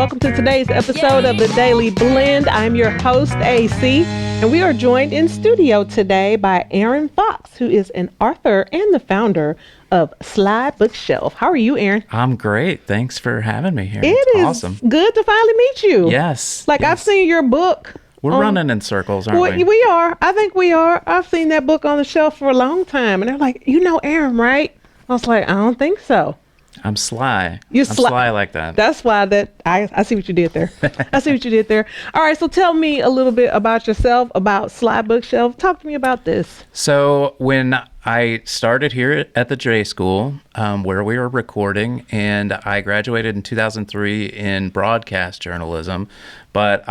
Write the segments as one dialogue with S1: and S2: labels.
S1: welcome to today's episode of the Daily Blend. I'm your host, AC, and we are joined in studio today by Aaron Fox, who is an author and the founder of Slide Bookshelf. How are you, Aaron?
S2: I'm great. Thanks for having me here.
S1: It's
S2: awesome.
S1: Good to finally meet you.
S2: Yes.
S1: I've seen your book.
S2: We're running in circles, aren't we?
S1: We are. I think we are. I've seen that book on the shelf for a long time, and they're like, you know Aaron, right? I was like, I don't think so.
S2: I'm sly.
S1: You're
S2: I'm sly like that.
S1: That's why I see what you did there. I see what you did there. All right, so tell me a little bit about yourself, about Slide Bookshelf. Talk to me about this.
S2: So when I started here at the J School, where we were recording, and I graduated in 2003 in broadcast journalism. But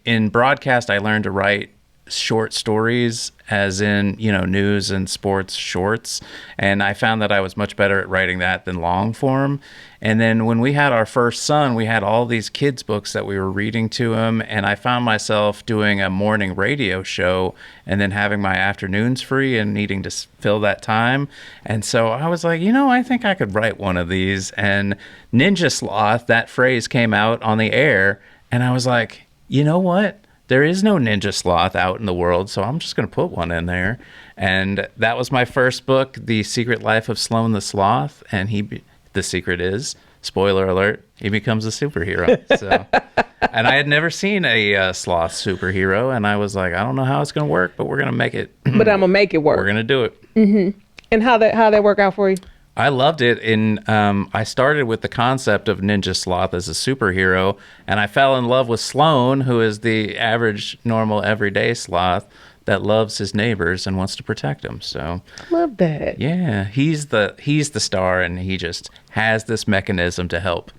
S2: in broadcast, I learned to write short stories, as in, news and sports shorts. And I found that I was much better at writing that than long form. And then when we had our first son, we had all these kids' books that we were reading to him. And I found myself doing a morning radio show and then having my afternoons free and needing to fill that time. And so I was like, I think I could write one of these. And Ninja Sloth, that phrase came out on the air. And I was like, you know what? There is no Ninja Sloth out in the world, so I'm just going to put one in there. And that was my first book, The Secret Life of Sloan the Sloth. And the secret is, spoiler alert, he becomes a superhero. So, and I had never seen a sloth superhero, and I was like, I don't know how it's going to work, but we're going to make it.
S1: But I'm going to make it work.
S2: We're going to do it.
S1: Mm-hmm. And how that work out for you?
S2: I loved it. I started with the concept of Ninja Sloth as a superhero, and I fell in love with Sloan, who is the average, normal, everyday sloth that loves his neighbors and wants to protect them. So
S1: love that.
S2: Yeah, he's the star, and he just has this mechanism to help.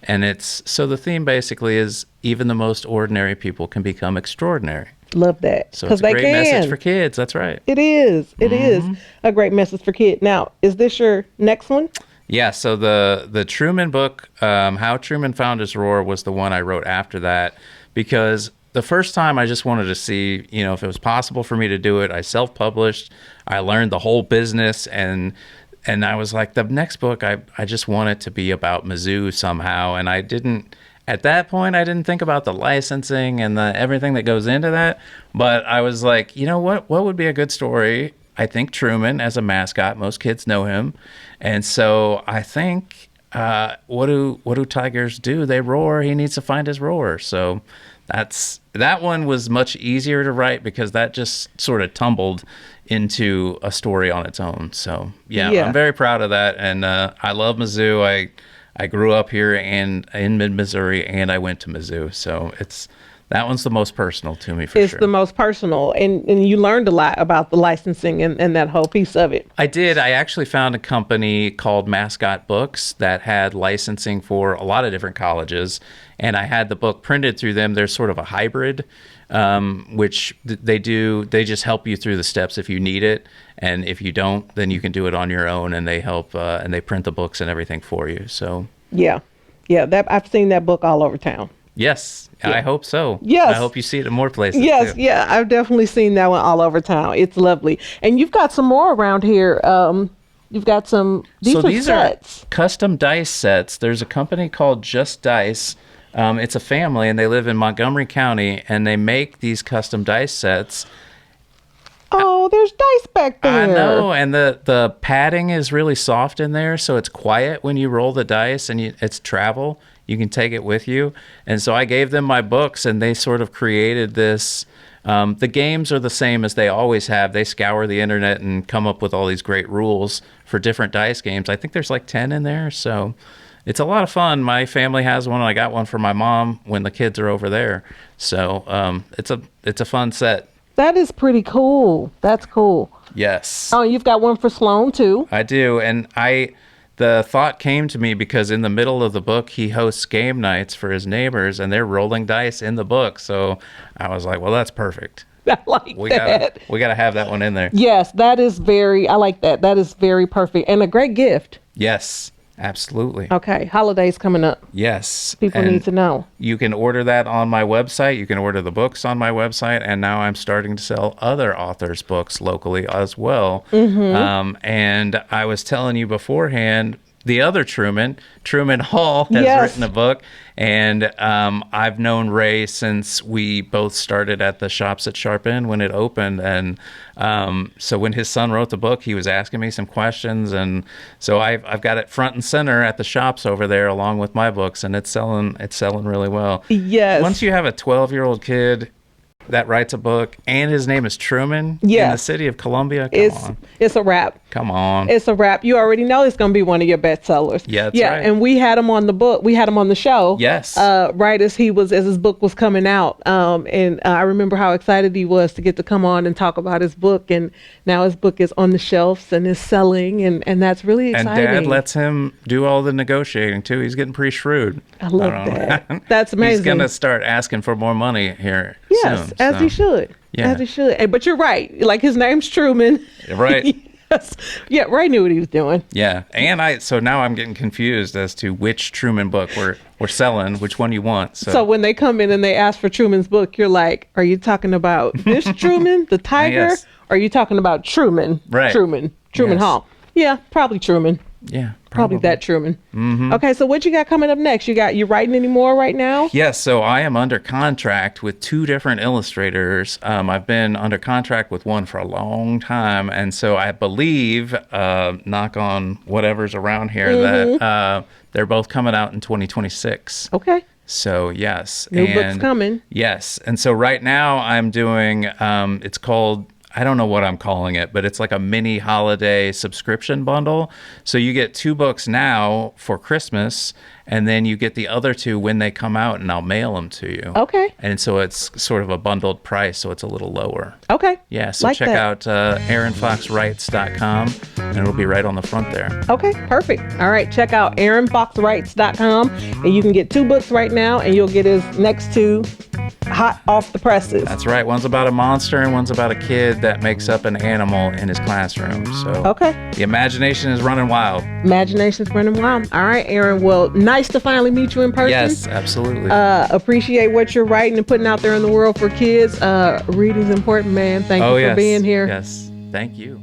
S2: And so the theme basically is even the most ordinary people can become extraordinary.
S1: Love that.
S2: So it's a great message for kids. That's right.
S1: It is. It is a great message for kids. Now, is this your next one?
S2: Yeah. So the Truman book, How Truman Found His Roar, was the one I wrote after that, because the first time I just wanted to see, if it was possible for me to do it. I self-published. I learned the whole business, and I was like, the next book, I just want it to be about Mizzou somehow, and at that point, I didn't think about the licensing and everything that goes into that. But I was like, what would be a good story? I think Truman as a mascot. Most kids know him. And so I think, what do tigers do? They roar. He needs to find his roar. So that one was much easier to write because that just sort of tumbled into a story on its own. So, yeah. I'm very proud of that. And I love Mizzou. I grew up here and in mid-Missouri, and I went to Mizzou. So that one's the most personal to me, for sure.
S1: It's the most personal, and you learned a lot about the licensing and that whole piece of it.
S2: I did. I actually found a company called Mascot Books that had licensing for a lot of different colleges, and I had the book printed through them. They're sort of a hybrid, which they do. They just help you through the steps if you need it. And if you don't, then you can do it on your own, and they help, and they print the books and everything for you. So
S1: yeah, I've seen that book all over town.
S2: Yes, yeah. I hope so.
S1: Yes,
S2: I hope you see it in more places.
S1: Yes,
S2: too.
S1: Yeah, I've definitely seen that one all over town. It's lovely, and you've got some more around here. You've got some. These are
S2: custom dice sets. There's a company called Just Dice. It's a family, and they live in Montgomery County, and they make these custom dice sets.
S1: Oh, there's dice back there.
S2: I know, and the padding is really soft in there, so it's quiet when you roll the dice, and it's travel. You can take it with you. And so I gave them my books, and they sort of created this. The games are the same as they always have. They scour the internet and come up with all these great rules for different dice games. I think there's like 10 in there, so it's a lot of fun. My family has one, and I got one for my mom when the kids are over there. So it's a fun set.
S1: That is pretty cool. That's cool.
S2: Yes.
S1: Oh, you've got one for Sloan, too.
S2: I do. And the thought came to me because in the middle of the book, he hosts game nights for his neighbors, and they're rolling dice in the book. So I was like, well, that's perfect.
S1: I like that.
S2: We got to have that one in there.
S1: Yes, I like that. That is very perfect. And a great gift.
S2: Yes. Absolutely.
S1: Okay. Holidays coming up.
S2: Yes.
S1: People need to know.
S2: You can order that on my website. You can order the books on my website. And now I'm starting to sell other authors' books locally as well. Mm-hmm. And I was telling you beforehand, the other Truman Hall, has
S1: Yes.
S2: written a book. And I've known Ray since we both started at the shops at Sharp End when it opened. And so when his son wrote the book, he was asking me some questions. And so I've got it front and center at the shops over there along with my books. And it's selling really well.
S1: Yes.
S2: Once you have a 12-year-old kid that writes a book and his name is Truman in
S1: Yeah.
S2: the city of Columbia,
S1: It's a wrap.
S2: Come on.
S1: It's a wrap. You already know it's going to be one of your bestsellers.
S2: Yeah, that's right.
S1: And we had him on the book. We had him on the show.
S2: Yes.
S1: Right as his book was coming out. And I remember how excited he was to get to come on and talk about his book. And now his book is on the shelves and is selling. And that's really
S2: And
S1: exciting.
S2: Dad lets him do all the negotiating too. He's getting pretty shrewd.
S1: I love that. That's amazing.
S2: He's going to start asking for more money here
S1: Yes,
S2: soon.
S1: as
S2: so.
S1: he should.
S2: Yeah.
S1: As he should. But you're right. Like, his name's Truman.
S2: Right.
S1: Yes. Yeah, Ray knew what he was doing.
S2: Yeah. And so now I'm getting confused as to which Truman book we're selling, which one you want.
S1: So when they come in and they ask for Truman's book, you're like, are you talking about this Truman, the tiger?
S2: Yes.
S1: Or are you talking about Truman?
S2: Right.
S1: Truman
S2: Yes.
S1: Hall. Yeah, probably Truman.
S2: Yeah.
S1: Probably that Truman. Mm-hmm. Okay, so what you got coming up next? You writing any more right now?
S2: Yes, so I am under contract with 2 different illustrators. I've been under contract with one for a long time, and so I believe, knock on whatever's around here, that they're both coming out in 2026.
S1: Okay.
S2: So yes,
S1: New book's coming.
S2: Yes, and so right now I'm doing. It's called. I don't know what I'm calling it, but it's like a mini holiday subscription bundle. So you get 2 books now for Christmas, and then you get the other 2 when they come out, and I'll mail them to you.
S1: Okay.
S2: And so it's sort of a bundled price, so it's a little lower.
S1: Okay.
S2: Yeah, so
S1: Like
S2: check
S1: that.
S2: out aaronfoxwrites.com, and it'll be right on the front there.
S1: Okay, perfect. All right, check out aaronfoxwrites.com, and you can get 2 books right now, and you'll get his next 2 hot off the presses.
S2: That's right. One's about a monster, and one's about a kid that makes up an animal in his classroom. So
S1: Okay.
S2: the imagination is running wild.
S1: Imagination's running wild. All right, Aaron. Well, nice to finally meet you in person.
S2: Yes, absolutely.
S1: Appreciate what you're writing and putting out there in the world for kids. Reading's important, man. Thank you for
S2: yes.
S1: being here.
S2: Yes. Thank you.